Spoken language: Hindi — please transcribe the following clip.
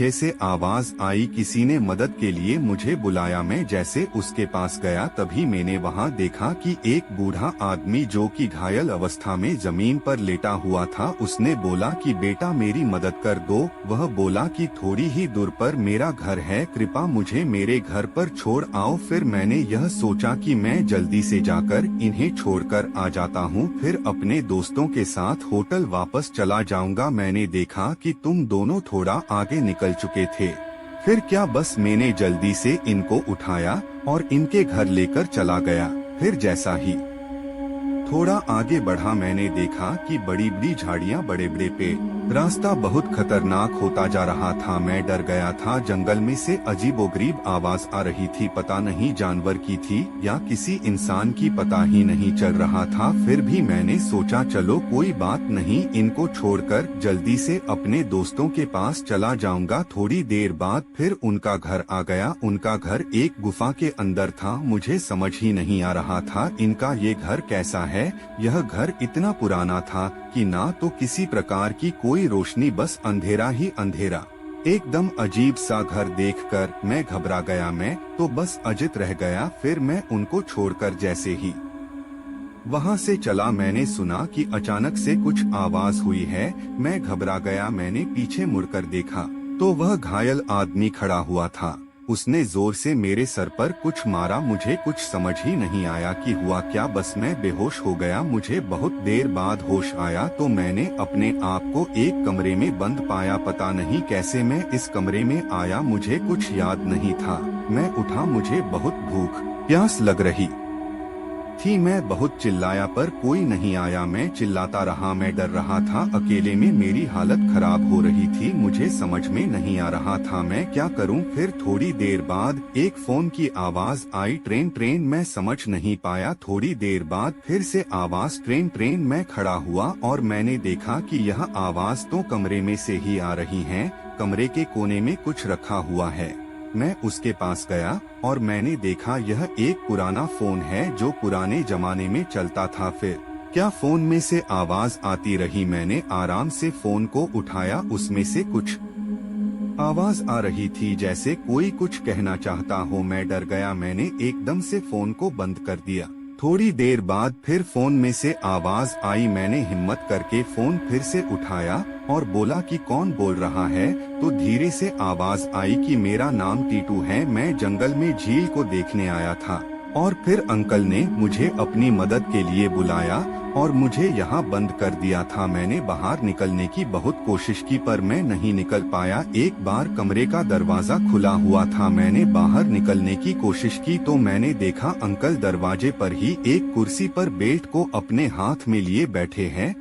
जैसे आवाज आई किसी ने मदद के लिए मुझे बुलाया। मैं जैसे उसके पास गया तभी मैंने वहां देखा कि एक बूढ़ा आदमी जो कि घायल अवस्था में जमीन पर लेटा हुआ था, उसने बोला कि बेटा मेरी मदद कर दो। वह बोला कि थोड़ी ही दूर पर मेरा घर है, कृपा मुझे मेरे घर पर छोड़ आओ। फिर मैंने यह सोचा कि मैं जल्दी से जाकर इन्हें छोड़कर आ जाता हूँ, फिर अपने दोस्तों के साथ होटल वापस चला जाऊंगा। मैंने देखा कि तुम दोनों थोड़ा आगे निकल चुके थे। फिर क्या, बस मैंने जल्दी से इनको उठाया और इनके घर लेकर चला गया। फिर जैसा ही थोड़ा आगे बढ़ा मैंने देखा कि बड़ी बड़ी झाड़ियाँ, बड़े बड़े पेड़, रास्ता बहुत खतरनाक होता जा रहा था। मैं डर गया था। जंगल में से अजीबोगरीब आवाज आ रही थी, पता नहीं जानवर की थी या किसी इंसान की, पता ही नहीं चल रहा था। फिर भी मैंने सोचा चलो कोई बात नहीं, इनको छोड़कर जल्दी से अपने दोस्तों के पास चला जाऊंगा। थोड़ी देर बाद फिर उनका घर आ गया। उनका घर एक गुफा के अंदर था। मुझे समझ ही नहीं आ रहा था इनका ये घर कैसा है। यह घर इतना पुराना था कि ना तो किसी प्रकार की कोई रोशनी, बस अंधेरा ही अंधेरा। एकदम अजीब सा घर देखकर मैं घबरा गया। मैं तो बस अजित रह गया। फिर मैं उनको छोड़कर जैसे ही वहां से चला, मैंने सुना कि अचानक से कुछ आवाज हुई है। मैं घबरा गया। मैंने पीछे मुड़कर देखा तो वह घायल आदमी खड़ा हुआ था। उसने जोर से मेरे सर पर कुछ मारा। मुझे कुछ समझ ही नहीं आया कि हुआ क्या, बस मैं बेहोश हो गया। मुझे बहुत देर बाद होश आया तो मैंने अपने आप को एक कमरे में बंद पाया। पता नहीं कैसे मैं इस कमरे में आया, मुझे कुछ याद नहीं था। मैं उठा, मुझे बहुत भूख प्यास लग रही थी। मैं बहुत चिल्लाया पर कोई नहीं आया। मैं चिल्लाता रहा, मैं डर रहा था। अकेले में मेरी हालत खराब हो रही थी। मुझे समझ में नहीं आ रहा था मैं क्या करूं। फिर थोड़ी देर बाद एक फोन की आवाज आई, ट्रेन ट्रेन। मैं समझ नहीं पाया। थोड़ी देर बाद फिर से आवाज ट्रेन ट्रेन। मैं खड़ा हुआ और मैंने देखा कि यह आवाज तो कमरे में से ही आ रही है। कमरे के कोने में कुछ रखा हुआ है। मैं उसके पास गया और मैंने देखा यह एक पुराना फोन है जो पुराने जमाने में चलता था। फिर क्या, फोन में से आवाज आती रही। मैंने आराम से फोन को उठाया। उसमें से कुछ आवाज आ रही थी जैसे कोई कुछ कहना चाहता हो। मैं डर गया। मैंने एकदम से फोन को बंद कर दिया। थोड़ी देर बाद फिर फोन में से आवाज आई। मैंने हिम्मत करके फोन फिर से उठाया और बोला कि कौन बोल रहा है। तो धीरे से आवाज आई कि मेरा नाम टीटू है, मैं जंगल में झील को देखने आया था। और फिर अंकल ने मुझे अपनी मदद के लिए बुलाया और मुझे यहाँ बंद कर दिया था। मैंने बाहर निकलने की बहुत कोशिश की पर मैं नहीं निकल पाया। एक बार कमरे का दरवाजा खुला हुआ था। मैंने बाहर निकलने की कोशिश की तो मैंने देखा अंकल दरवाजे पर ही एक कुर्सी पर बेल्ट को अपने हाथ में लिए बैठे हैं